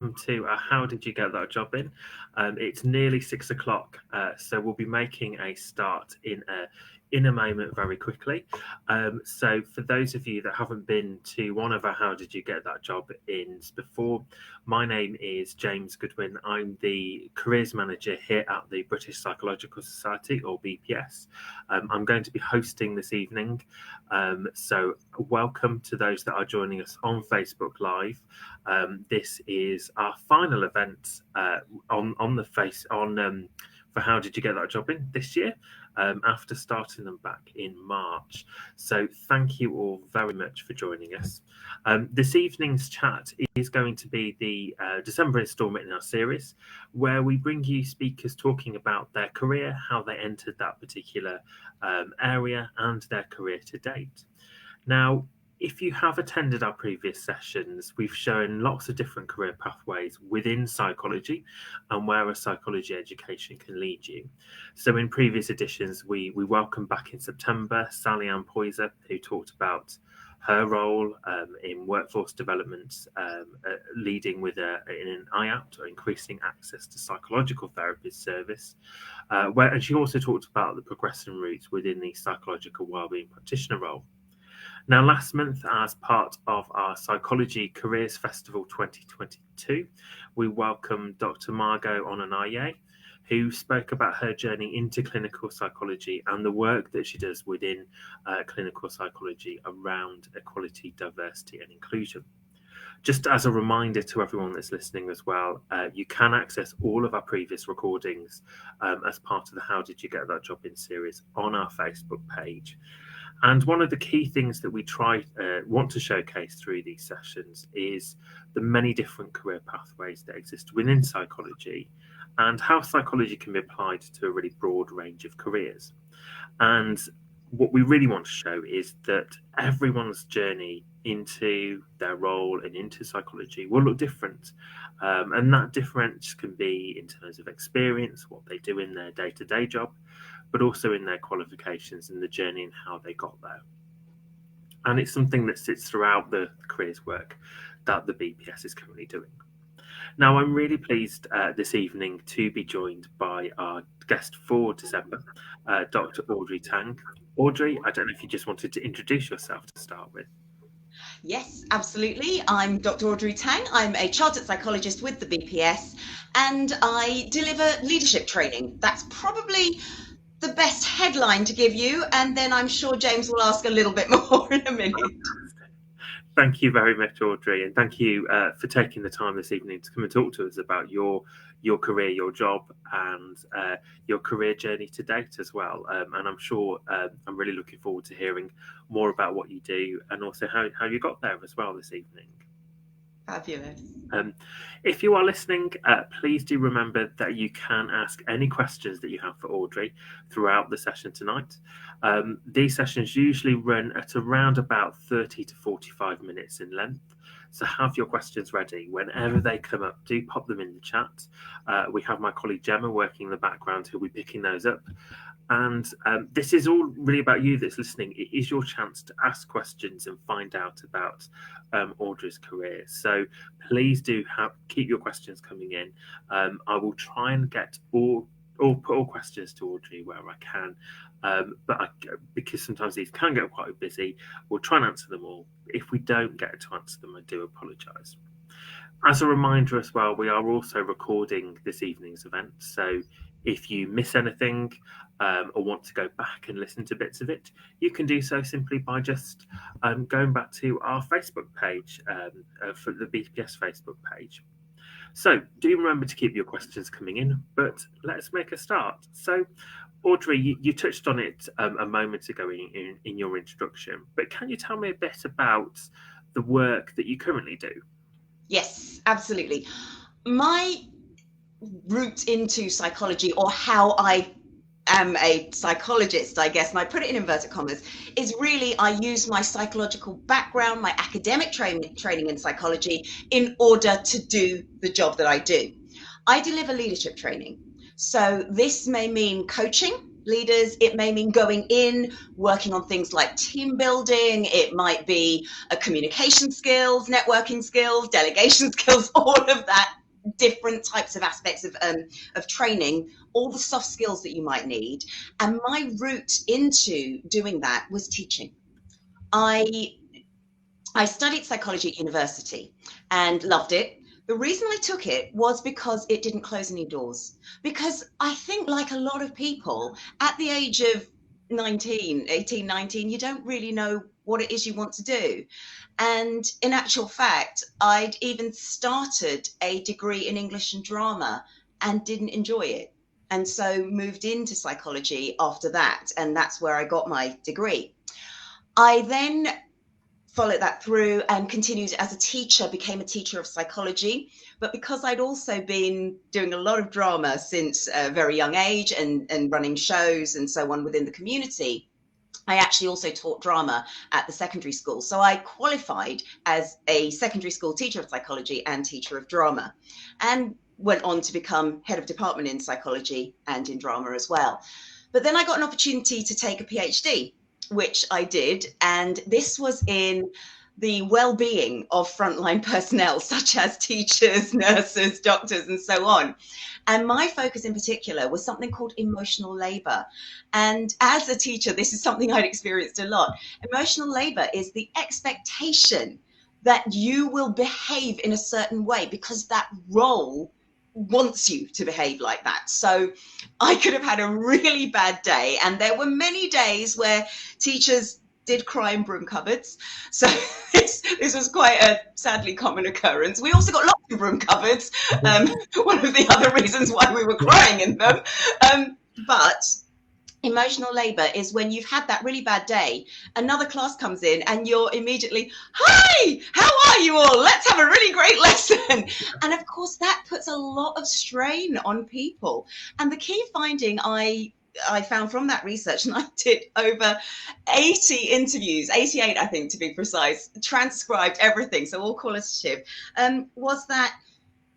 To How Did You Get That Job In? It's nearly 6 o'clock, so we'll be making a start in a moment very quickly. So for those of you that haven't been to one of our How Did You Get That Job Ins before, my name is James Goodwin. I'm the careers manager here at the British Psychological Society, or BPS. I'm going to be hosting this evening. So welcome to those that are joining us on Facebook Live. This is our final event on the face on for How Did You Get That Job In this year, after starting them back in March. So thank you all very much for joining us. This evening's chat is going to be the December instalment in our series, where we bring you speakers talking about their career, how they entered that particular area, and their career to date. Now, if you have attended our previous sessions, we've shown lots of different career pathways within psychology and where a psychology education can lead you. So in previous editions, we welcomed back in September Sally Ann Poyser, who talked about her role in workforce development, leading with in an IAPT, or increasing access to psychological therapy service, and she also talked about the progression routes within the psychological wellbeing practitioner role. Now, last month, as part of our Psychology Careers Festival 2022, we welcomed Dr. Margot Onanaye, who spoke about her journey into clinical psychology and the work that she does within clinical psychology around equality, diversity, and inclusion. Just as a reminder to everyone that's listening as well, you can access all of our previous recordings as part of the How Did You Get That Job In series on our Facebook page. And one of the key things that we want to showcase through these sessions is the many different career pathways that exist within psychology and how psychology can be applied to a really broad range of careers. And what we really want to show is that everyone's journey into their role and into psychology will look different. And that difference can be in terms of experience, what they do in their day-to-day job, but also in their qualifications and the journey and how they got there. And it's something that sits throughout the careers work that the BPS is currently doing. Now, I'm really pleased this evening to be joined by our guest for December, Dr. Audrey Tang. Audrey, I don't know if you just wanted to introduce yourself to start with. Yes, absolutely. I'm Dr. Audrey Tang. I'm a chartered psychologist with the BPS, and I deliver leadership training. That's probably the best headline to give you, and then I'm sure James will ask a little bit more in a minute. Thank you very much, Audrey, and thank you for taking the time this evening to come and talk to us about your career, your job, and your career journey to date as well. And I'm sure I'm really looking forward to hearing more about what you do and also how you got there as well this evening. Fabulous. If you are listening, please do remember that you can ask any questions that you have for Audrey throughout the session tonight. These sessions usually run at around about 30 to 45 minutes in length. So have your questions ready. Whenever they come up, do pop them in the chat. We have my colleague Gemma working in the background who'll be picking those up. And this is all really about you that's listening. It is your chance to ask questions and find out about Audrey's career. So please do keep your questions coming in. I will try and get put all questions to Audrey where I can. But because sometimes these can get quite busy, we'll try and answer them all. If we don't get to answer them, I do apologise. As a reminder as well, we are also recording this evening's event. So if you miss anything or want to go back and listen to bits of it, you can do so simply by just going back to our Facebook page, for the BPS Facebook page. So do remember to keep your questions coming in, but let's make a start. So Audrey, you touched on it a moment ago in your introduction, but can you tell me a bit about the work that you currently do? Yes, absolutely. My route into psychology, or how I am a psychologist, I guess, and I put it in inverted commas, is really I use my psychological background, my academic training in psychology in order to do the job that I do. I deliver leadership training. So this may mean coaching, leaders. It may mean going in, working on things like team building. It might be communication skills, networking skills, delegation skills, all of that, different types of aspects of training, all the soft skills that you might need. And my route into doing that was teaching. I studied psychology at university and loved it. The reason I took it was because it didn't close any doors. Because I think, like a lot of people, at the age of 18, 19, you don't really know what it is you want to do. And in actual fact, I'd even started a degree in English and drama and didn't enjoy it. And so moved into psychology after that. And that's where I got my degree. I then followed that through and continued as a teacher, became a teacher of psychology. But because I'd also been doing a lot of drama since a very young age and running shows and so on within the community, I actually also taught drama at the secondary school. So I qualified as a secondary school teacher of psychology and teacher of drama, and went on to become head of department in psychology and in drama as well. But then I got an opportunity to take a PhD, which I did, and this was in the well-being of frontline personnel, such as teachers, nurses, doctors, and so on. And my focus in particular was something called emotional labor. And as a teacher, this is something I'd experienced a lot. Emotional labor is the expectation that you will behave in a certain way because that role wants you to behave like that. So I could have had a really bad day, and there were many days where teachers did cry in broom cupboards. So this was quite a sadly common occurrence. We also got lots of broom cupboards. One of the other reasons why we were crying in them. But emotional labor is when you've had that really bad day, another class comes in and you're immediately, hi, how are you all? Let's have a really great lesson. And of course, that puts a lot of strain on people. And the key finding I found from that research, and I did over 80 interviews, 88, I think, to be precise, transcribed everything, so all qualitative, was that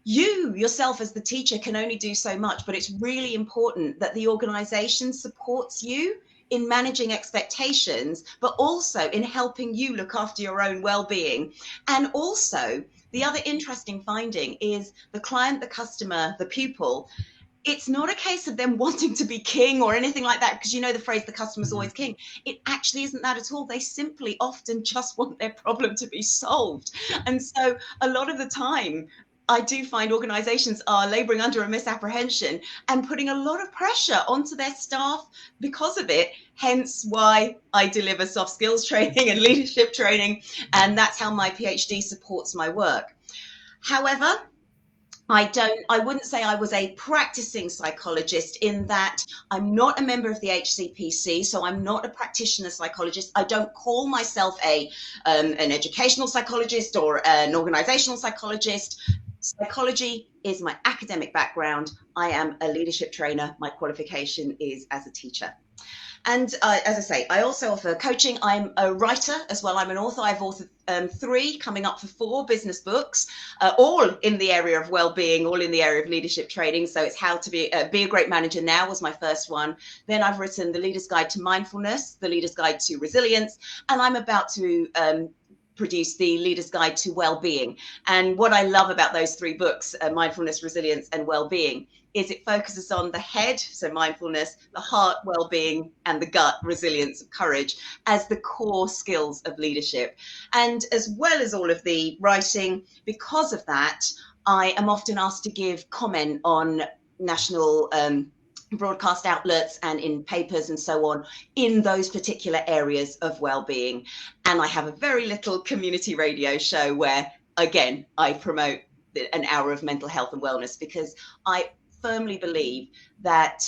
you yourself as the teacher can only do so much, but it's really important that the organization supports you in managing expectations, but also in helping you look after your own well-being. And also, the other interesting finding is the client, the customer, the pupil, it's not a case of them wanting to be king or anything like that, because you know the phrase, the customer's always king. It actually isn't that at all. They simply often just want their problem to be solved. And so a lot of the time, I do find organizations are laboring under a misapprehension and putting a lot of pressure onto their staff because of it, hence why I deliver soft skills training and leadership training, and that's how my PhD supports my work. However, I wouldn't say I was a practicing psychologist, in that I'm not a member of the HCPC, so I'm not a practitioner psychologist. I don't call myself an educational psychologist or an organizational psychologist. Psychology is my academic background. I am a leadership trainer. My qualification is as a teacher. And as I say, I also offer coaching. I'm a writer as well. I'm an author. I've authored 3, coming up for 4 business books, all in the area of well-being, all in the area of leadership training. So it's How to Be a Great Manager Now was my first one. Then I've written The Leader's Guide to Mindfulness, The Leader's Guide to Resilience, and I'm about to produce The Leader's Guide to Wellbeing. And what I love about those 3 books, Mindfulness, Resilience, and Wellbeing, is it focuses on the head, so mindfulness, the heart, well-being, and the gut, resilience, courage, as the core skills of leadership. And as well as all of the writing, because of that, I am often asked to give comment on national broadcast outlets and in papers and so on in those particular areas of well-being. And I have a very little community radio show where, again, I promote an hour of mental health and wellness, because I firmly believe that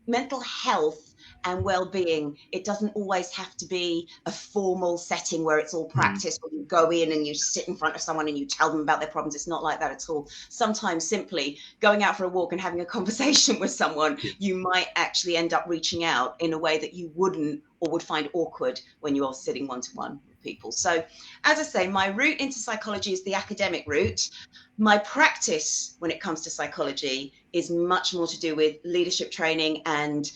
mental health and well-being, it doesn't always have to be a formal setting where it's all practice, where you go in and you sit in front of someone and you tell them about their problems. It's not like that at all. Sometimes simply going out for a walk and having a conversation with someone, you might actually end up reaching out in a way that you wouldn't or would find awkward when you're sitting one-to-one with people. So as I say, my route into psychology is the academic route. My practice when it comes to psychology is much more to do with leadership training and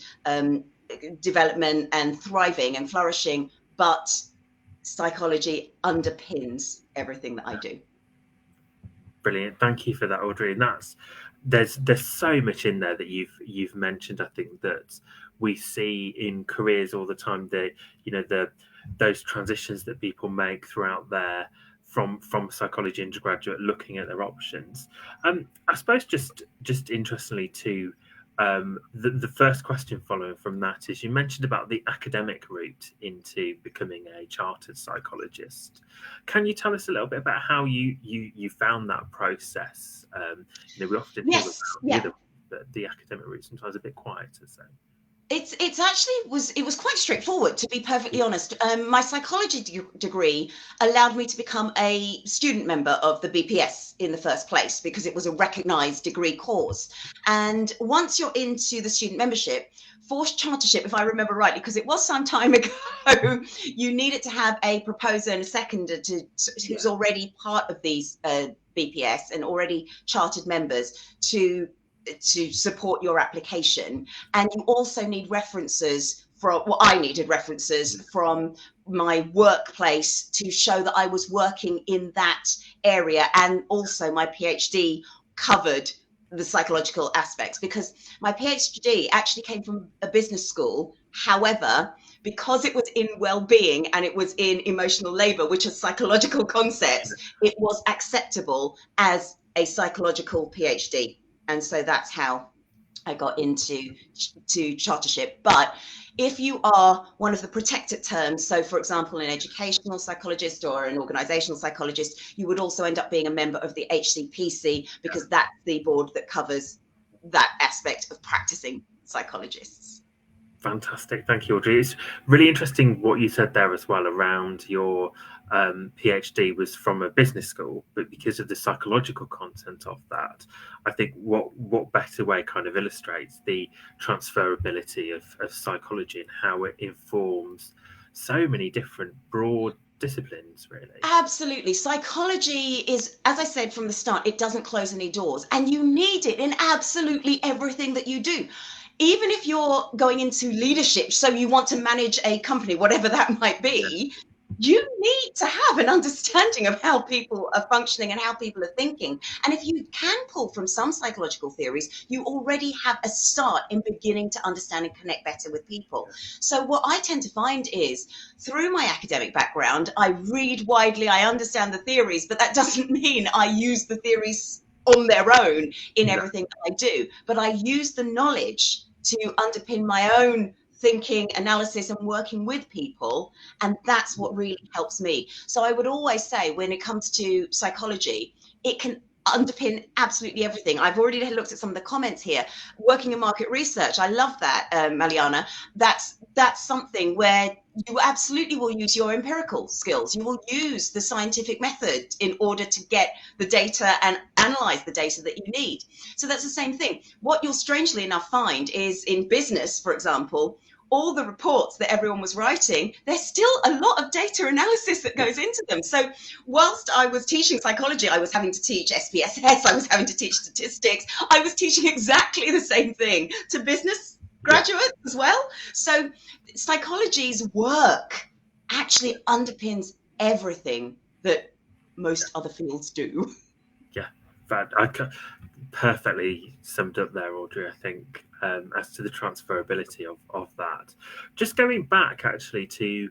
development and thriving and flourishing, but psychology underpins everything that I do. Brilliant. Thank you for that, Audrey. And there's so much in there that you've mentioned. I think that we see in careers all the time, those transitions that people make throughout their from psychology undergraduate, looking at their options. I suppose just interestingly too, the first question following from that is, you mentioned about the academic route into becoming a chartered psychologist. Can you tell us a little bit about how you found that process? We often hear about the academic route sometimes a bit quieter. So It's actually was quite straightforward, to be perfectly honest. My psychology degree allowed me to become a student member of the BPS in the first place, because it was a recognised degree course. And once you're into the student membership, for chartership, if I remember rightly, because it was some time ago, you needed to have a proposer and a seconder who's already part of these BPS and already chartered members to support your application. And you also need references I needed references from my workplace to show that I was working in that area, and also my PhD covered the psychological aspects, because my PhD actually came from a business school. However, because it was in well-being and it was in emotional labor, which are psychological concepts, it was acceptable as a psychological PhD. And so that's how I got into chartership. But if you are one of the protected terms, so for example, an educational psychologist or an organizational psychologist, you would also end up being a member of the HCPC, because that's the board that covers that aspect of practicing psychologists. Fantastic. Thank you, Audrey. It's really interesting what you said there as well around your PhD was from a business school, but because of the psychological content of that, I think what better way kind of illustrates the transferability of psychology and how it informs so many different broad disciplines, really. Absolutely. Psychology is, as I said from the start, it doesn't close any doors, and you need it in absolutely everything that you do. Even if you're going into leadership, so you want to manage a company, whatever that might be, you need to have an understanding of how people are functioning and how people are thinking. And if you can pull from some psychological theories, you already have a start in beginning to understand and connect better with people. So what I tend to find is, through my academic background, I read widely, I understand the theories, but that doesn't mean I use the theories on their own in everything that I do. But I use the knowledge to underpin my own thinking, analysis, and working with people. And that's what really helps me. So I would always say, when it comes to psychology, it can underpin absolutely everything. I've already looked at some of the comments here. Working in market research, I love that, Maliana. That's something where you absolutely will use your empirical skills. You will use the scientific method in order to get the data and analyze the data that you need. So that's the same thing. What you'll strangely enough find is, in business, for example, all the reports that everyone was writing, there's still a lot of data analysis that goes into them. So whilst I was teaching psychology, I was having to teach SPSS, I was having to teach statistics, I was teaching exactly the same thing to business graduates as well. So psychology's work actually underpins everything that most other fields do. Yeah, that I perfectly summed up there, Audrey, I think, as to the transferability of that. Just going back actually to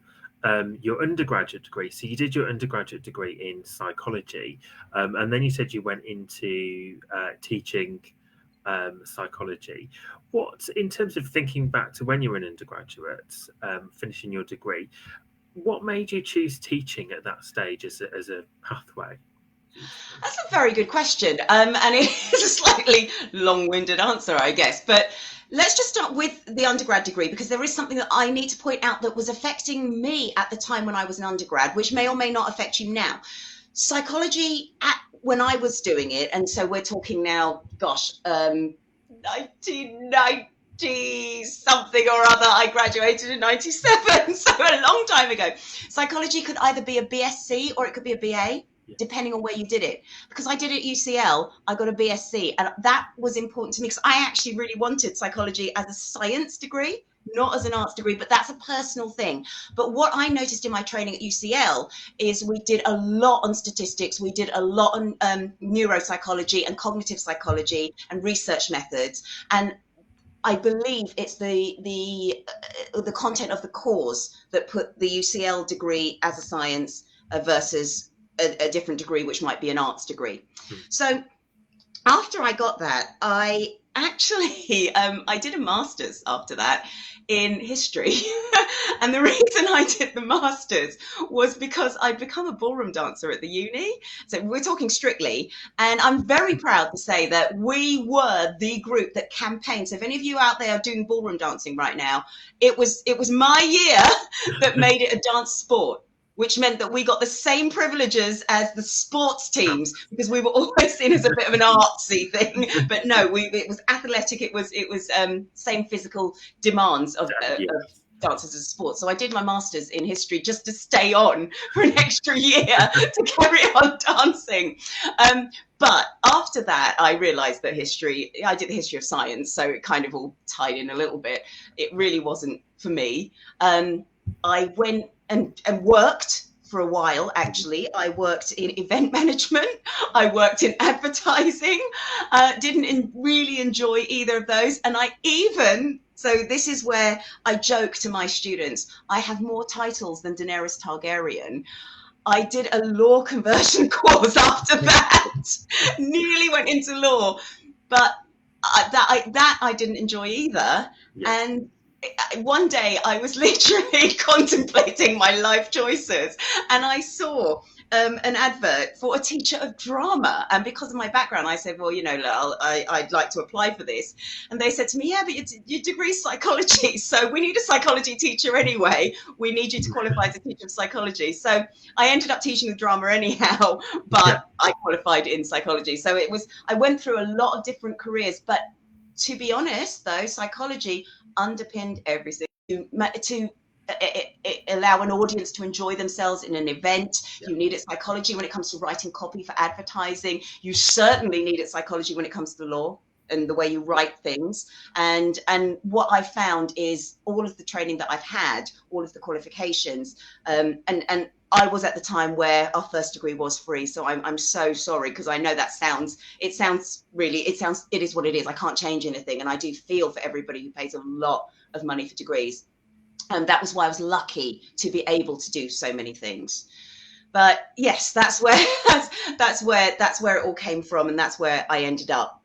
your undergraduate degree. So you did your undergraduate degree in psychology, and then you said you went into teaching psychology. What, in terms of thinking back to when you were an undergraduate, finishing your degree, what made you choose teaching at that stage as a pathway? That's a very good question, and it is a slightly long-winded answer, I guess. But let's just start with the undergrad degree, because there is something that I need to point out that was affecting me at the time when I was an undergrad, which may or may not affect you now. Psychology, when I was doing it, and so we're talking now, 1990 something or other. I graduated in 97, so a long time ago. Psychology could either be a BSc or it could be a BA, depending on where you did it. Because I did it at UCL, I got a BSc, and that was important to me because I actually really wanted psychology as a science degree, not as an arts degree, but that's a personal thing. But what I noticed in my training at UCL is we did a lot on statistics, we did a lot on neuropsychology and cognitive psychology and research methods. And I believe it's the content of the course that put the UCL degree as a science versus a different degree, which might be an arts degree. So after I got that, I actually I did a master's after that in history. And the reason I did the master's was because I'd become a ballroom dancer at the uni. So we're talking Strictly. And I'm very proud to say that we were the group that campaigned. So if any of you out there are doing ballroom dancing right now, it was my year that made it a dance sport, which meant that we got the same privileges as the sports teams, because we were always seen as a bit of an artsy thing. But no, it was athletic. It was same physical demands of dancers as a sport. So I did my master's in history just to stay on for an extra year to carry on dancing. But after that, I realized that I did the history of science, so it kind of all tied in a little bit. It really wasn't for me. I went and worked for a while, actually. I worked in event management. I worked in advertising. Didn't really enjoy either of those. And so this is where I joke to my students, I have more titles than Daenerys Targaryen. I did a law conversion course after that. Nearly went into law, but that I didn't enjoy either. Yeah. And one day I was literally contemplating my life choices, and I saw an advert for a teacher of drama. And because of my background, I said, well, I'd like to apply for this. And they said to me, yeah, but your degree is psychology, so we need a psychology teacher anyway. We need you to qualify as a teacher of psychology. So I ended up teaching the drama anyhow, but I qualified in psychology. So I went through a lot of different careers. But to be honest, though, psychology underpinned everything to allow an audience to enjoy themselves in an event. You needed psychology when it comes to writing copy for advertising. You certainly needed psychology when it comes to the law and the way you write things. And what I found is all of the training that I've had, all of the qualifications, and I was at the time where our first degree was free. So I'm so sorry, because I know it is what it is. I can't change anything. And I do feel for everybody who pays a lot of money for degrees. And that was why I was lucky to be able to do so many things. But yes, that's where it all came from, and that's where I ended up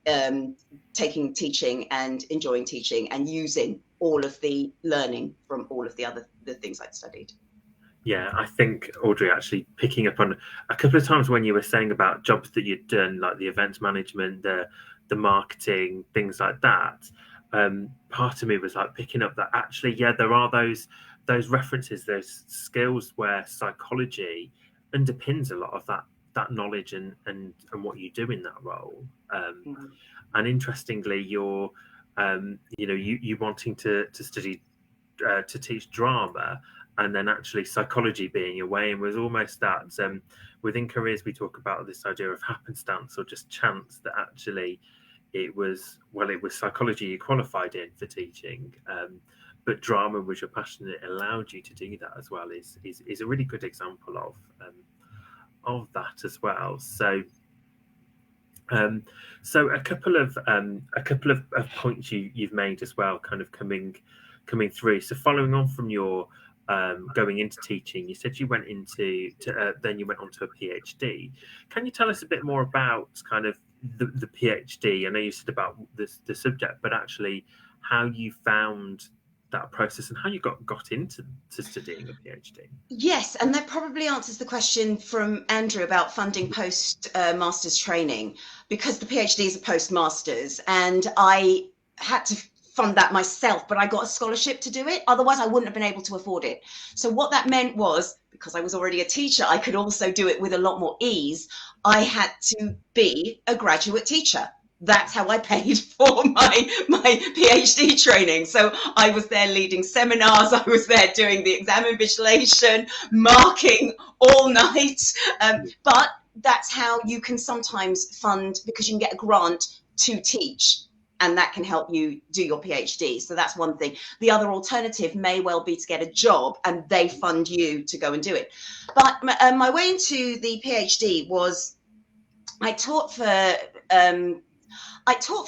taking teaching and enjoying teaching and using all of the learning from all of the things I'd studied. Yeah, I think, Audrey, actually picking up on a couple of times when you were saying about jobs that you'd done, like the events management, the marketing, things like that. Part of me was like picking up that actually, there are those references, those skills where psychology underpins a lot of that knowledge and what you do in that role. And interestingly, you're you wanting to study to teach drama, and then actually psychology being your way, and was almost that within careers we talk about this idea of happenstance or just chance, that actually it was psychology you qualified in for teaching, but drama was your passion. It allowed you to do that as well. Is a really good example of that as well. So a couple of points you've made as well, kind of coming through. So following on from your going into teaching, you said you went then you went on to a PhD. Can you tell us a bit more about kind of the PhD? I know you said about the subject, but actually how you found that process and how you got into studying a PhD. Yes, and that probably answers the question from Andrew about funding post-master's training, because the PhD is a post-master's, and I had to fund that myself, but I got a scholarship to do it. Otherwise, I wouldn't have been able to afford it. So what that meant was, because I was already a teacher, I could also do it with a lot more ease. I had to be a graduate teacher. That's how I paid for my PhD training. So I was there leading seminars. I was there doing the exam invigilation, marking all night. But that's how you can sometimes fund, because you can get a grant to teach. and that can help you do your PhD. So that's one thing. The other alternative may well be to get a job and they fund you to go and do it. But my way into the PhD was I taught for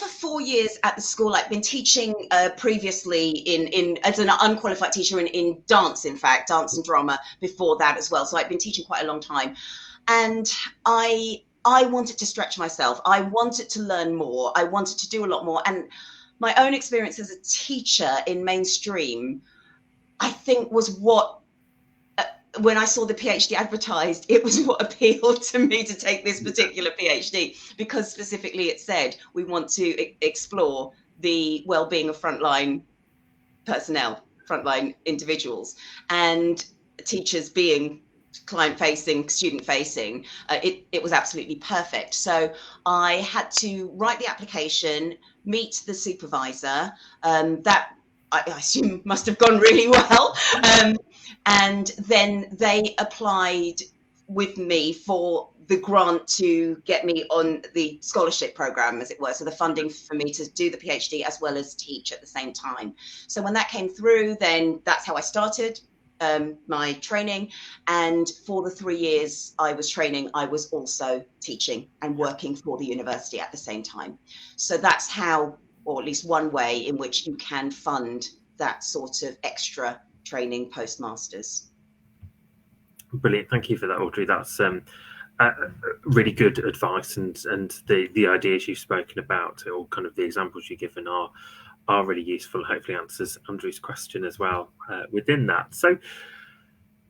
4 years at the school. I'd been teaching previously in as an unqualified teacher in dance, in fact, dance and drama before that as well. So I'd been teaching quite a long time. And I wanted to stretch myself. I wanted to learn more. I wanted to do a lot more. And my own experience as a teacher in mainstream, I think, was what, when I saw the PhD advertised, it was what appealed to me to take this particular PhD, because specifically it said we want to explore the well-being of frontline personnel, frontline individuals, and teachers being client-facing, student-facing. It was absolutely perfect. So I had to write the application, meet the supervisor. That I assume must have gone really well. And then they applied with me for the grant to get me on the scholarship program, as it were. So the funding for me to do the PhD as well as teach at the same time. So when that came through, then that's how I started my training. And for the 3 years I was training, I was also teaching and working for the university at the same time. So that's how, or at least one way in which you can fund that sort of extra training postmasters. Brilliant, thank you for that, Audrey. That's really good advice, and the ideas you've spoken about, or kind of the examples you've given, are really useful. Hopefully answers Andrew's question as well within that. So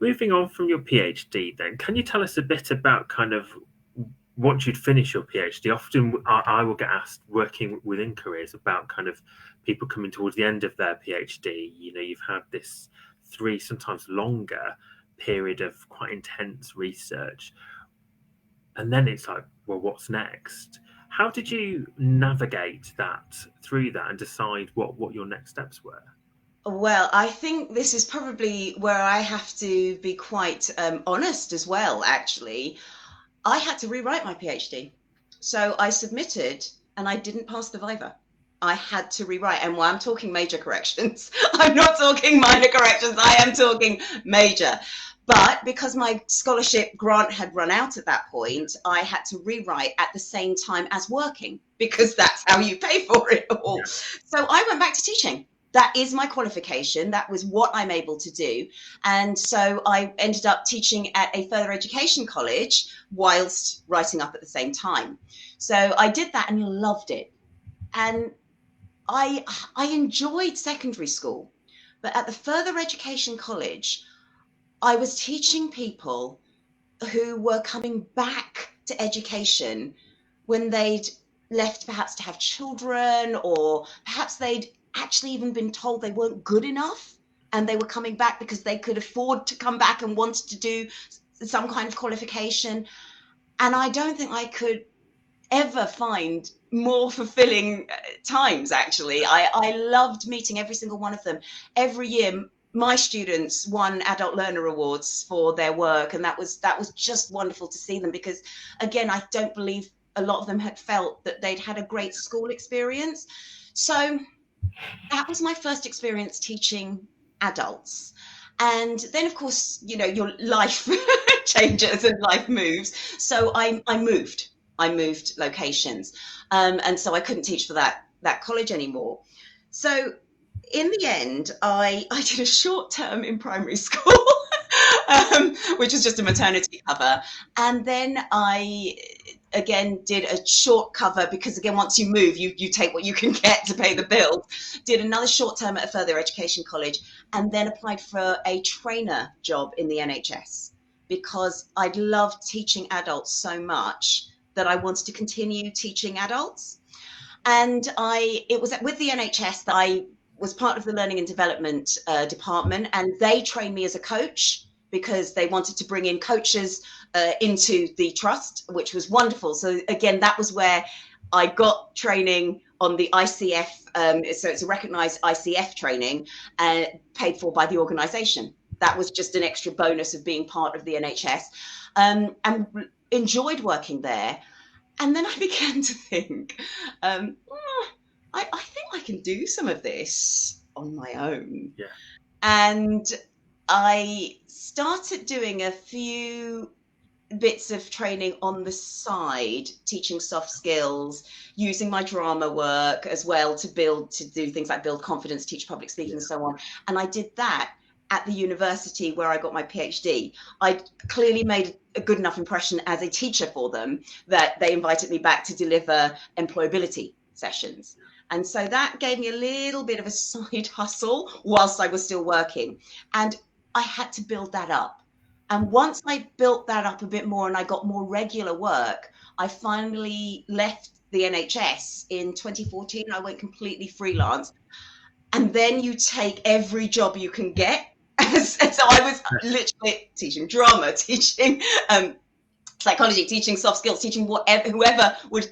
moving on from your PhD then, can you tell us a bit about kind of once you'd finish your PhD? Often I will get asked, working within careers, about kind of people coming towards the end of their PhD. You know, you've had this 3, sometimes longer period of quite intense research, and then it's like, well, what's next? How did you navigate that, through that, and decide what your next steps were? Well, I think this is probably where I have to be quite honest as well, actually. I had to rewrite my PhD. So I submitted and I didn't pass the viva. I had to rewrite. And I'm talking major corrections. I'm not talking minor corrections. I am talking major. But because my scholarship grant had run out at that point, I had to rewrite at the same time as working, because that's how you pay for it all. Yeah. So I went back to teaching. That is my qualification. That was what I'm able to do. And so I ended up teaching at a further education college whilst writing up at the same time. So I did that and loved it. And I enjoyed secondary school. But at the further education college, I was teaching people who were coming back to education when they'd left perhaps to have children, or perhaps they'd actually even been told they weren't good enough, and they were coming back because they could afford to come back and wanted to do some kind of qualification. And I don't think I could ever find more fulfilling times, actually. I loved meeting every single one of them. Every year my students won Adult Learner Awards for their work, and that was just wonderful to see them, because again, I don't believe a lot of them had felt that they'd had a great school experience. So that was my first experience teaching adults. And then, of course, you know, your life changes and life moves. So I moved locations. And so I couldn't teach for that college anymore. So in the end, I did a short term in primary school, which was just a maternity cover. And then I again did a short cover, because again, once you move, you take what you can get to pay the bills. Did another short term at a further education college, and then applied for a trainer job in the NHS, because I'd loved teaching adults so much that I wanted to continue teaching adults. And it was with the NHS that I was part of the learning and development department, and they trained me as a coach, because they wanted to bring in coaches into the trust, which was wonderful. So again, that was where I got training on the ICF. So it's a recognized ICF training, paid for by the organization. That was just an extra bonus of being part of the NHS, and enjoyed working there. And then I began to think, I think I can do some of this on my own. Yeah. And I started doing a few bits of training on the side, teaching soft skills, using my drama work as well to do things like build confidence, teach public speaking, and so on. And I did that at the university where I got my PhD. I clearly made a good enough impression as a teacher for them that they invited me back to deliver employability sessions. And so that gave me a little bit of a side hustle whilst I was still working. And I had to build that up. And once I built that up a bit more and I got more regular work, I finally left the NHS in 2014. I went completely freelance. And then you take every job you can get. And so I was literally teaching drama, teaching psychology, teaching soft skills, teaching whatever, whoever would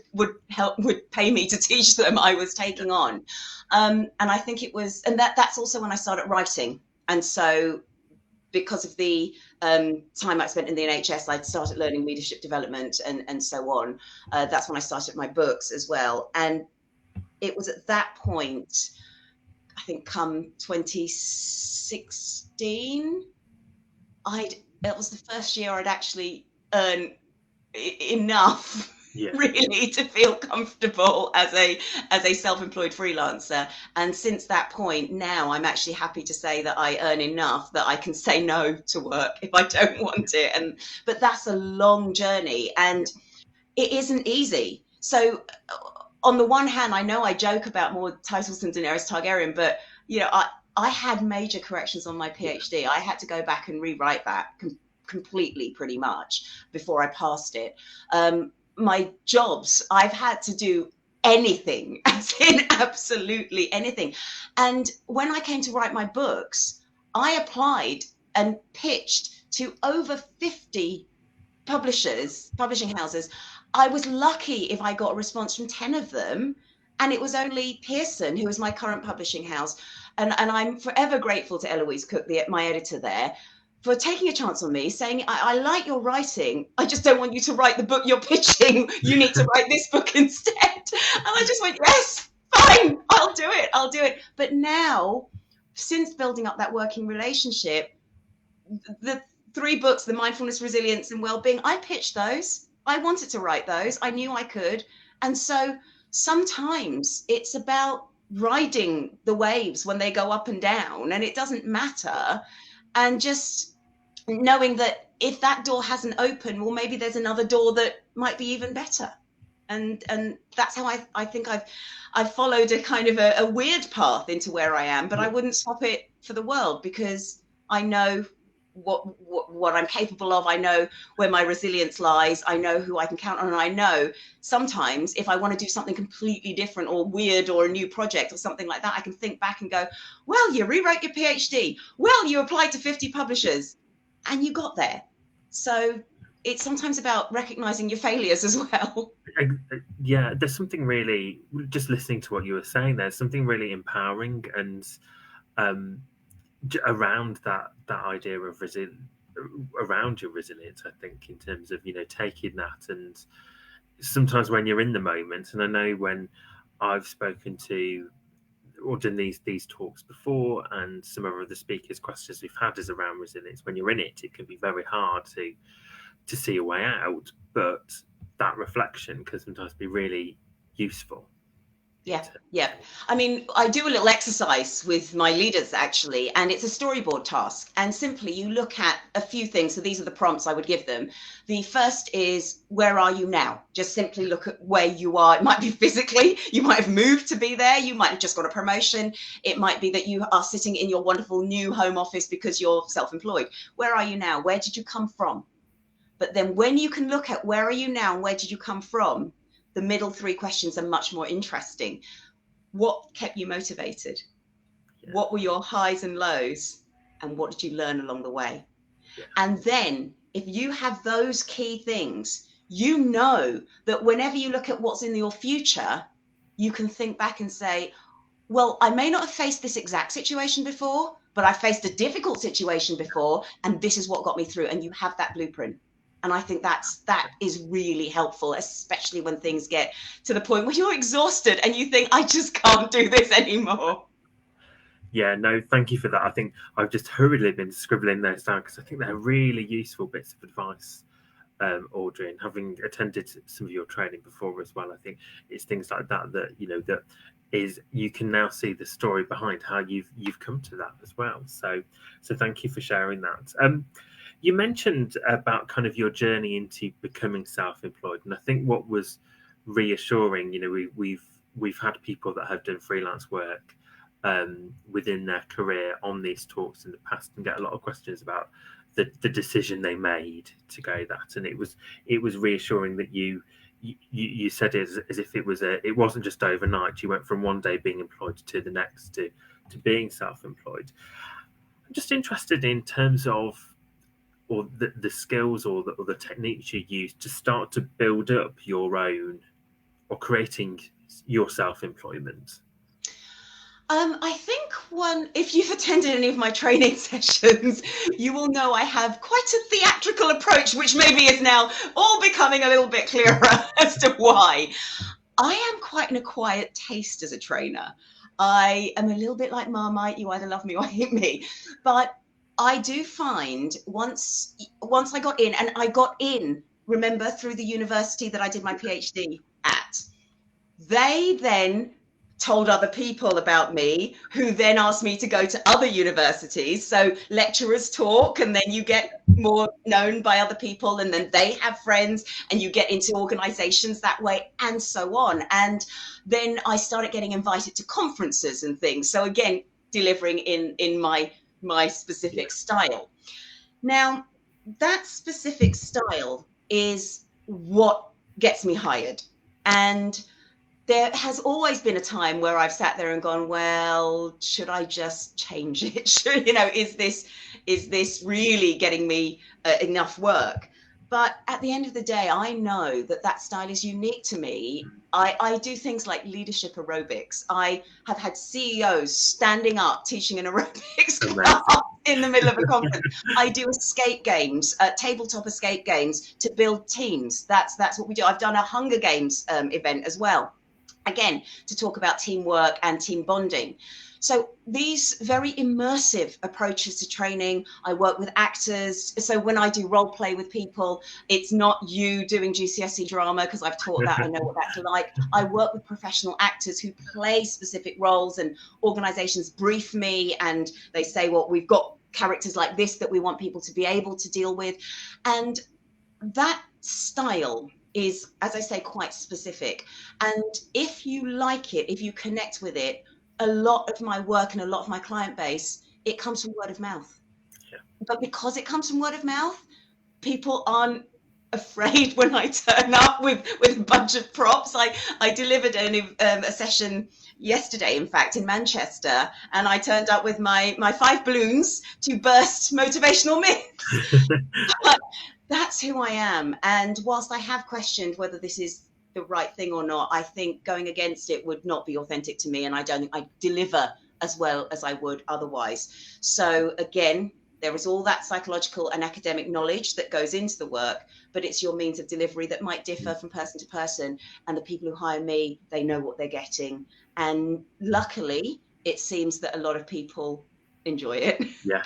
pay me to teach them, I was taking on. And I think it was, and that's also when I started writing. And so because of the time I spent in the NHS, I started learning leadership development and so on. That's when I started my books as well. And it was at that point, I think come 2016, it was the first year I'd actually earned enough really to feel comfortable as a self-employed freelancer. And since that point, now I'm actually happy to say that I earn enough that I can say no to work if I don't want it. But that's a long journey and it isn't easy. So on the one hand, I know I joke about more titles than Daenerys Targaryen, but you know, I had major corrections on my PhD. I had to go back and rewrite that completely pretty much before I passed it. My jobs, I've had to do anything, as in absolutely anything. And when I came to write my books, I applied and pitched to over 50 publishing houses. I was lucky if I got a response from 10 of them. And it was only Pearson, who is my current publishing house. And I'm forever grateful to Eloise Cook, my editor there, for taking a chance on me, saying, I like your writing. I just don't want you to write the book you're pitching. You need to write this book instead. And I just went, yes, fine, I'll do it. But now, since building up that working relationship, the 3 books, The Mindfulness, Resilience and Wellbeing, I pitched those. I wanted to write those. I knew I could. And so sometimes it's about riding the waves when they go up and down, and it doesn't matter. And just knowing that if that door hasn't opened, well, maybe there's another door that might be even better. And that's how I think I've followed a kind of a weird path into where I am, but I wouldn't swap it for the world, because I know what I'm capable of. I know where my resilience lies. I know who I can count on. And I know sometimes if I want to do something completely different or weird or a new project or something like that, I can think back and go, well, you rewrote your PhD. Well, you applied to 50 publishers and you got there. So it's sometimes about recognizing your failures as well. Yeah, there's something really, just listening to what you were saying, there's something really empowering and around that idea of around your resilience, I think, in terms of, you know, taking that. And sometimes when you're in the moment, and I know when I've spoken to or done these talks before, and some of the speakers' questions we've had is around resilience. When you're in it, it can be very hard to see a way out, but that reflection can sometimes be really useful. Yeah. I mean, I do a little exercise with my leaders, actually, and it's a storyboard task. And simply you look at a few things. So these are the prompts I would give them. The first is, where are you now? Just simply look at where you are. It might be physically, you might have moved to be there. You might have just got a promotion. It might be that you are sitting in your wonderful new home office because you're self-employed. Where are you now? Where did you come from? But then when you can look at where are you now and where did you come from, the middle 3 questions are much more interesting. What kept you motivated? Yeah. What were your highs and lows? And what did you learn along the way? Yeah. And then if you have those key things, you know that whenever you look at what's in your future, you can think back and say, well, I may not have faced this exact situation before, but I faced a difficult situation before, and this is what got me through. And you have that blueprint. And I think that is really helpful, especially when things get to the point where you're exhausted and you think, I just can't do this anymore. Yeah, no, thank you for that. I think I've just hurriedly been scribbling those down because I think they're really useful bits of advice, Audrey, and having attended some of your training before as well. I think it's things like that that is, you can now see the story behind how you've come to that as well. So thank you for sharing that. You mentioned about kind of your journey into becoming self-employed, and I think what was reassuring, we've had people that have done freelance work within their career on these talks in the past, and get a lot of questions about the decision they made to go that. And it was reassuring that you said it as if it wasn't just overnight. You went from one day being employed to the next to being self-employed. I'm just interested in terms of or the skills or the techniques you use to start to build up your own or creating your self-employment. I think if you've attended any of my training sessions, you will know I have quite a theatrical approach, which maybe is now all becoming a little bit clearer as to why. I am quite an acquired taste as a trainer. I am a little bit like Marmite, you either love me or hate me. But I do find once I got in, and I got in, remember, through the university that I did my PhD at, they then told other people about me, who then asked me to go to other universities. So lecturers talk, and then you get more known by other people, and then they have friends, and you get into organizations that way, and so on. And then I started getting invited to conferences and things. So again, delivering in my specific style. Now, that specific style is what gets me hired. And there has always been a time where I've sat there and gone, well, should I just change it? Is this really getting me enough work? But at the end of the day, I know that style is unique to me. I do things like leadership aerobics. I have had CEOs standing up teaching an aerobics class in the middle of a conference. I do escape games, tabletop escape games to build teams. That's what we do. I've done a Hunger Games event as well, again, to talk about teamwork and team bonding. So these very immersive approaches to training. I work with actors. So when I do role play with people, it's not you doing GCSE drama, because I've taught that. I know what that's like. I work with professional actors who play specific roles, and organizations brief me and they say, well, we've got characters like this that we want people to be able to deal with. And that style is, as I say, quite specific. And if you like it, if you connect with it, a lot of my work and a lot of my client base, it comes from word of mouth. Yeah. But because it comes from word of mouth, people aren't afraid when I turn up with a bunch of props. I delivered a session yesterday, in fact, in Manchester, and I turned up with my 5 balloons to burst motivational myths. But that's who I am. And whilst I have questioned whether this is the right thing or not, I think going against it would not be authentic to me, and I don't think I deliver as well as I would otherwise. So again, there is all that psychological and academic knowledge that goes into the work, but it's your means of delivery that might differ from person to person. And the people who hire me, they know what they're getting. And luckily, it seems that a lot of people enjoy it. Yeah.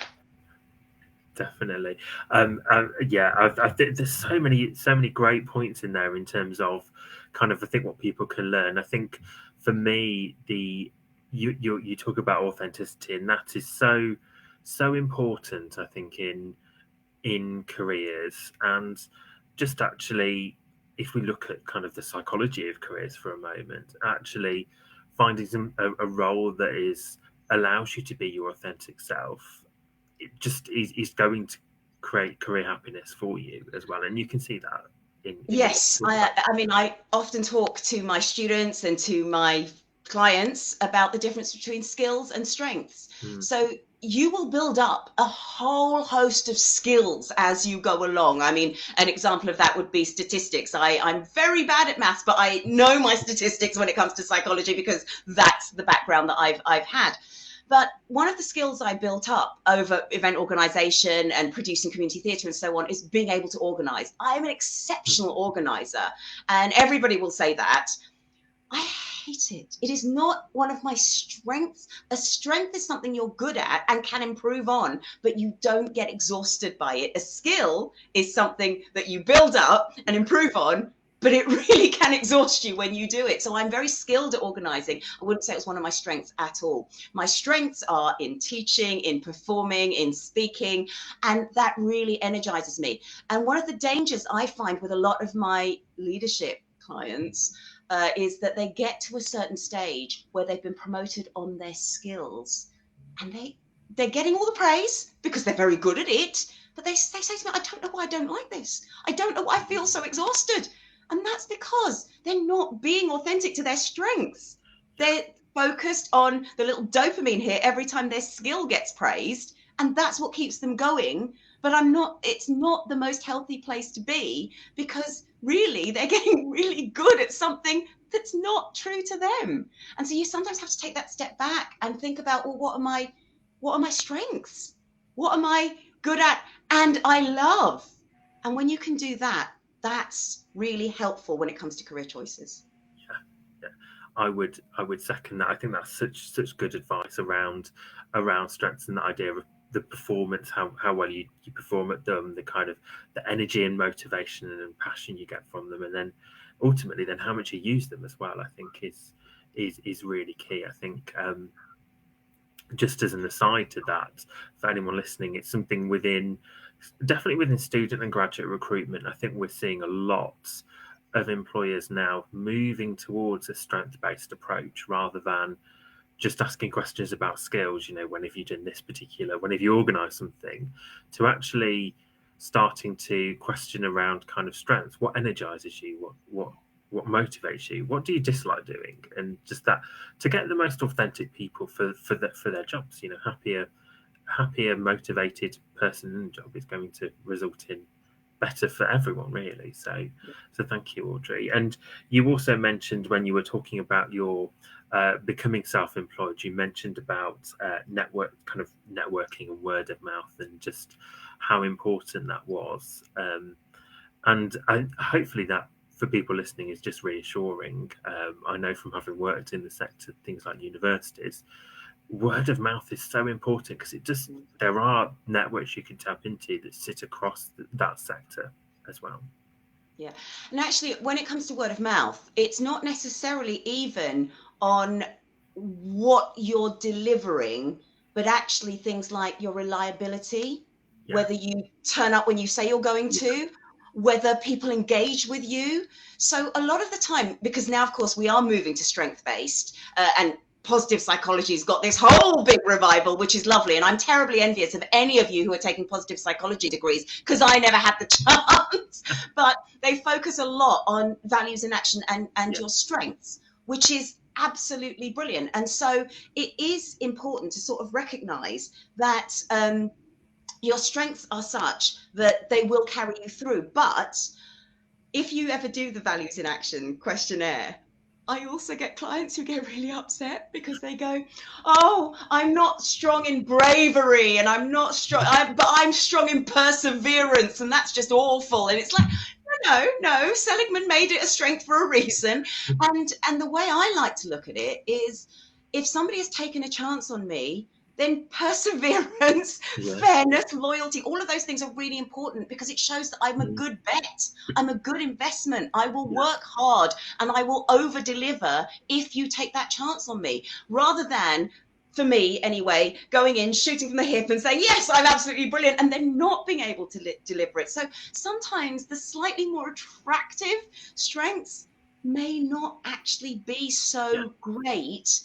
Definitely. I think there's so many great points in there in terms of kind of, I think, what people can learn. I think for me, you talk about authenticity, and that is so important, I think, in careers. And just actually, if we look at kind of the psychology of careers for a moment, actually finding a role that allows you to be your authentic self, it just is going to create career happiness for you as well. And you can see that yes. I mean, I often talk to my students and to my clients about the difference between skills and strengths. So you will build up a whole host of skills as you go along. I mean, an example of that would be statistics. I'm very bad at maths, but I know my statistics when it comes to psychology, because that's the background that I've had. But one of the skills I built up over event organization and producing community theatre and so on is being able to organize. I'm an exceptional organizer, and everybody will say that. I hate it. It is not one of my strengths. A strength is something you're good at and can improve on, but you don't get exhausted by it. A skill is something that you build up and improve on, but it really can exhaust you when you do it. So I'm very skilled at organizing. I wouldn't say it's one of my strengths at all. My strengths are in teaching, in performing, in speaking, and that really energizes me. And one of the dangers I find with a lot of my leadership clients is that they get to a certain stage where they've been promoted on their skills, and they're getting all the praise because they're very good at it, but they say to me, I don't know why I don't like this. I don't know why I feel so exhausted. And that's because they're not being authentic to their strengths. They're focused on the little dopamine hit every time their skill gets praised, and that's what keeps them going. But it's not the most healthy place to be, because really they're getting really good at something that's not true to them. And so you sometimes have to take that step back and think about, well, what are my strengths? What am I good at and I love? And when you can do that, that's really helpful when it comes to career choices. Yeah. I would second that. I think that's such good advice around strengths and the idea of the performance, how well you perform at them, the kind of the energy and motivation and passion you get from them, and then ultimately then how much you use them as well, I think is really key. I think just as an aside to that, for anyone listening, it's something definitely within student and graduate recruitment. I think we're seeing a lot of employers now moving towards a strength-based approach rather than just asking questions about skills, when have you done this particular, when have you organised something, to actually starting to question around kind of strengths. What energizes you? What motivates you? What do you dislike doing? And just that, to get the most authentic people for their jobs. Happier, motivated person in the job is going to result in better for everyone, really. So thank you, Audrey. And you also mentioned, when you were talking about your becoming self-employed, you mentioned about networking and word of mouth, and just how important that was. And hopefully that, for people listening, is just reassuring. I know from having worked in the sector, things like universities, word of mouth is so important, because there are networks you can tap into that sit across that sector as well. Yeah. And actually, when it comes to word of mouth, it's not necessarily even on what you're delivering, but actually things like your reliability, whether you turn up when you say you're going to, whether people engage with you. So a lot of the time, because now, of course, we are moving to strength-based, and positive psychology has got this whole big revival, which is lovely. And I'm terribly envious of any of you who are taking positive psychology degrees, because I never had the chance. But they focus a lot on values in action and your strengths, which is absolutely brilliant. And so it is important to sort of recognize that your strengths are such that they will carry you through. But if you ever do the values in action questionnaire, I also get clients who get really upset because they go, oh, I'm not strong in bravery, and I'm not strong, but I'm strong in perseverance, and that's just awful. And it's like, no, Seligman made it a strength for a reason. And the way I like to look at it is, if somebody has taken a chance on me, then perseverance, fairness, loyalty, all of those things are really important, because it shows that I'm a good bet. I'm a good investment. I will work hard and I will over deliver if you take that chance on me, rather than, for me anyway, going in, shooting from the hip and saying, yes, I'm absolutely brilliant, and then not being able to deliver it. So sometimes the slightly more attractive strengths may not actually be so great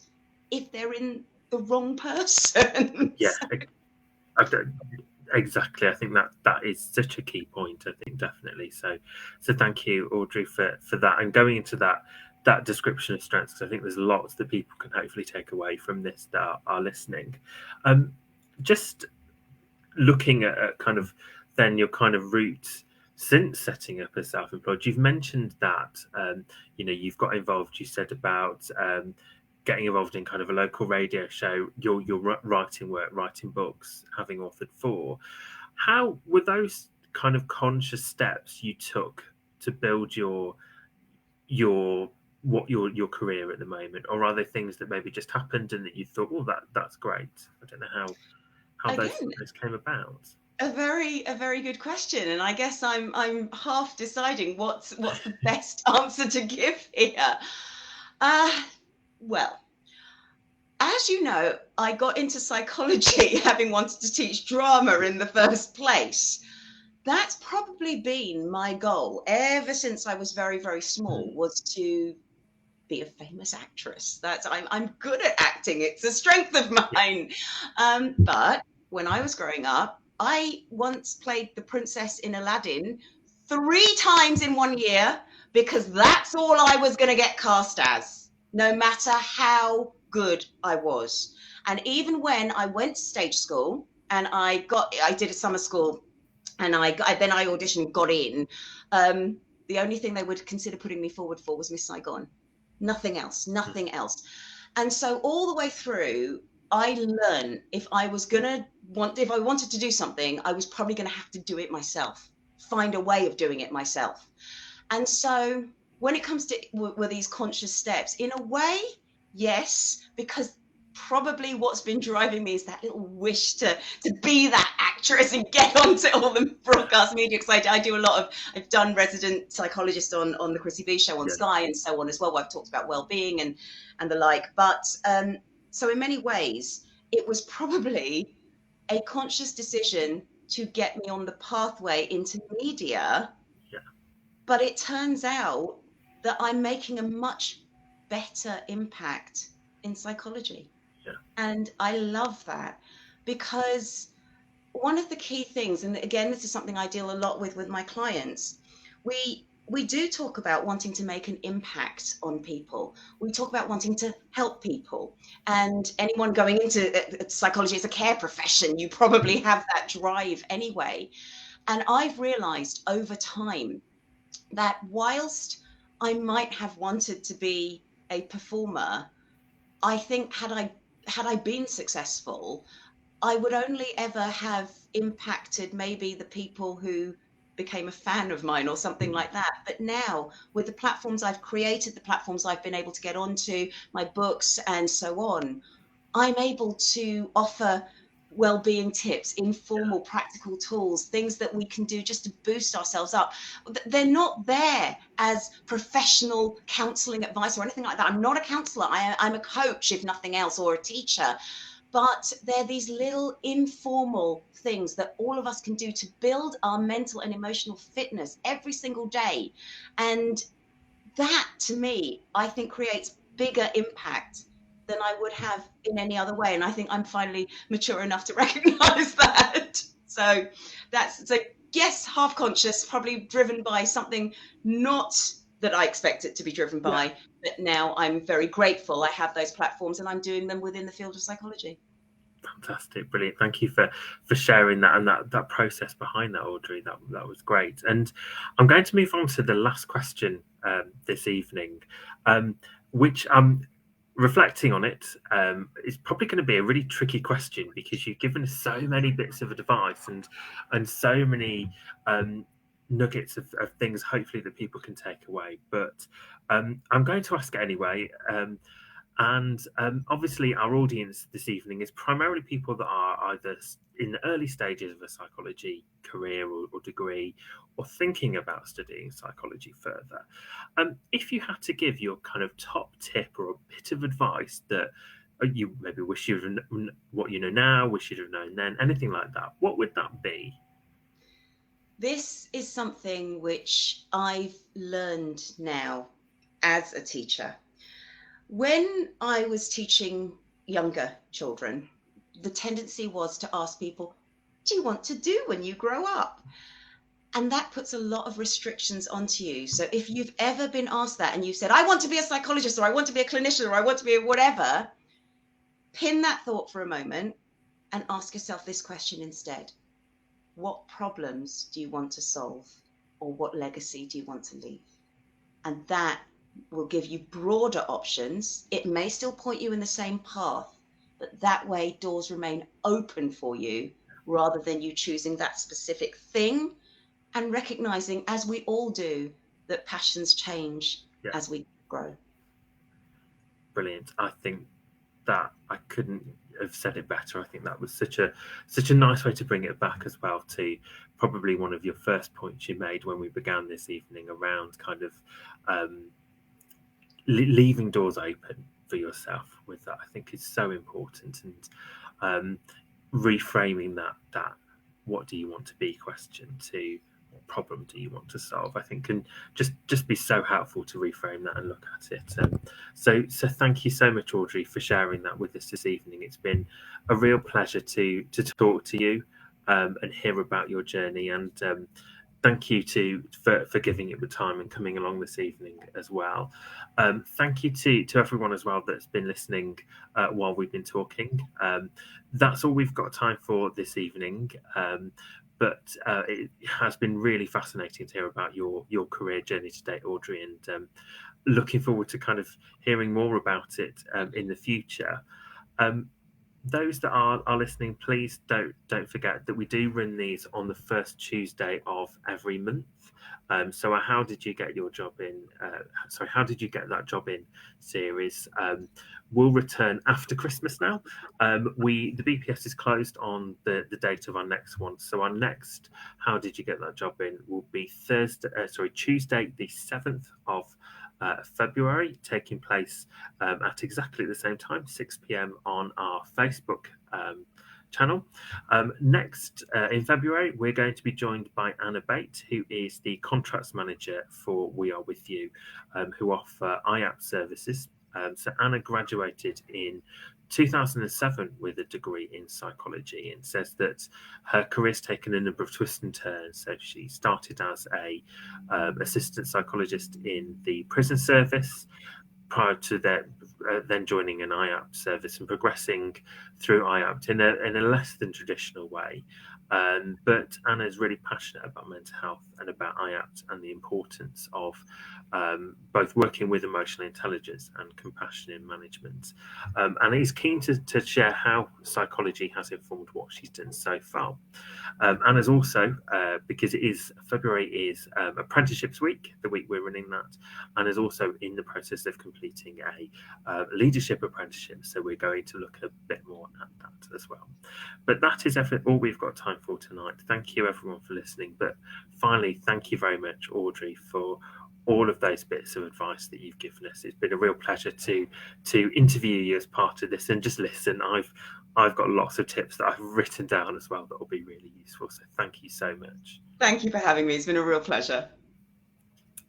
if they're in the wrong person. Exactly. I think that is such a key point. I think definitely. So thank you, Audrey, for that, and going into that description of strengths, because I think there's lots that people can hopefully take away from this that are listening. Just looking at kind of then your kind of route since setting up as self-employed, you've mentioned that you've got involved. You said about getting involved in kind of a local radio show, your writing work, writing books, having authored 4. How were those kind of conscious steps you took to build your your career at the moment, or are there things that maybe just happened and that you thought, oh, that's great? I don't know how Again, those came about. a very good question, and I guess I'm half deciding what's the best answer to give here. Uh, well, as you know, I got into psychology having wanted to teach drama in the first place. That's probably been my goal ever since I was very, very small, was to be a famous actress. I'm good at acting. It's a strength of mine. But when I was growing up, I once played the princess in Aladdin 3 times in 1 year because that's all I was going to get cast as, no matter how good I was. And even when I went to stage school and I did a summer school and then I auditioned, got in. The only thing they would consider putting me forward for was Miss Saigon. Nothing else, nothing else. And so all the way through, I learned if I wanted to do something, I was probably going to have to do it myself, find a way of doing it myself. And so when it comes to were these conscious steps, in a way, yes, because probably what's been driving me is that little wish to be that actress and get onto all the broadcast media, because I've done resident psychologist on the Chrissy B show on Sky and so on as well, where I've talked about well-being and the like. But so in many ways it was probably a conscious decision to get me on the pathway into media. But it turns out that I'm making a much better impact in psychology. And I love that, because one of the key things, and again, this is something I deal a lot with my clients, we do talk about wanting to make an impact on people. We talk about wanting to help people. And anyone going into psychology as a care profession, you probably have that drive anyway. And I've realized over time that whilst I might have wanted to be a performer, I think had I been successful, I would only ever have impacted maybe the people who became a fan of mine or something like that. But now, with the platforms I've created, the platforms I've been able to get onto, my books and so on, I'm able to offer well-being tips, informal, practical tools, things that we can do just to boost ourselves up. They're not there as professional counseling advice or anything like that. I'm not a counselor. I'm a coach, if nothing else, or a teacher. But they're these little informal things that all of us can do to build our mental and emotional fitness every single day. And that, to me, I think creates bigger impact than I would have in any other way. And I think I'm finally mature enough to recognize that. So yes, half conscious, probably driven by something not that I expect it to be driven by, but now I'm very grateful I have those platforms and I'm doing them within the field of psychology. Fantastic, brilliant. Thank you for sharing that and that process behind that, Audrey. That was great. And I'm going to move on to the last question this evening, which reflecting on it, is probably going to be a really tricky question, because you've given us so many bits of advice and so many nuggets of things, hopefully, that people can take away. But I'm going to ask it anyway. And obviously, our audience this evening is primarily people that are either in the early stages of a psychology career or degree, or thinking about studying psychology further. If you had to give your kind of top tip or a bit of advice that you maybe wish you'd have known, what you know now, wish you'd have known then, anything like that, what would that be? This is something which I've learned now as a teacher. When I was teaching younger children, the tendency was to ask people, what do you want to do when you grow up? And that puts a lot of restrictions onto you. So if you've ever been asked that and you said, I want to be a psychologist, or I want to be a clinician, or I want to be a whatever, pin that thought for a moment and ask yourself this question instead. What problems do you want to solve, or what legacy do you want to leave? And that will give you broader options. It may still point you in the same path, but that way doors remain open for you rather than you choosing that specific thing, and recognizing, as we all do, that passions change Yeah, as we grow. brilliant. I think that I couldn't have said it better. I think that was such a nice way to bring it back as well to probably one of your first points you made when we began this evening around kind of leaving doors open for yourself with that. I think is so important, and reframing that what do you want to be question to what problem do you want to solve, I think can just be so helpful to reframe that and look at it. So thank you so much, Audrey, for sharing that with us this evening. It's been a real pleasure to talk to you and hear about your journey, and thank you for giving it the time and coming along this evening as well. Thank you to everyone as well that's been listening while we've been talking. That's all we've got time for this evening. But it has been really fascinating to hear about your career journey today, Audrey, and looking forward to kind of hearing more about it in the future. Those that are listening, please don't forget that we do run these on the first Tuesday of every month. So how did you get your job in? Sorry, how did you get that job in series? Will return after Christmas now. The BPS is closed on the date of our next one. So our next How Did You Get That Job In will be Tuesday, the 7th of February, taking place at exactly the same time, 6 p.m. on our Facebook channel. Next, in February, we're going to be joined by Anna Bate, who is the contracts manager for We Are With You, who offer IAP services. So Anna graduated in 2007 with a degree in psychology, and says that her career's taken a number of twists and turns. So she started as a assistant psychologist in the prison service, prior to that, then joining an IAP service and progressing through IAP in a less than traditional way. But Anna is really passionate about mental health and about IAPT and the importance of both working with emotional intelligence and compassion in management. And is keen to share how psychology has informed what she's done so far. Anna's also, because February is Apprenticeships Week, the week we're running that, and is also in the process of completing a leadership apprenticeship. So we're going to look a bit more at that as well. But that is all we've got time for tonight. Thank you everyone for listening. But finally, thank you very much, Audrey, for all of those bits of advice that you've given us. It's been a real pleasure to interview you as part of this and just listen. I've got lots of tips that I've written down as well that will be really useful. So thank you so much. Thank you for having me. It's been a real pleasure.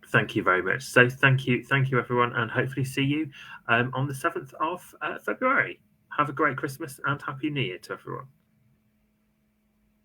Thank you very much. So thank you everyone, and hopefully see you on the 7th of February. Have a great Christmas and Happy New Year to everyone.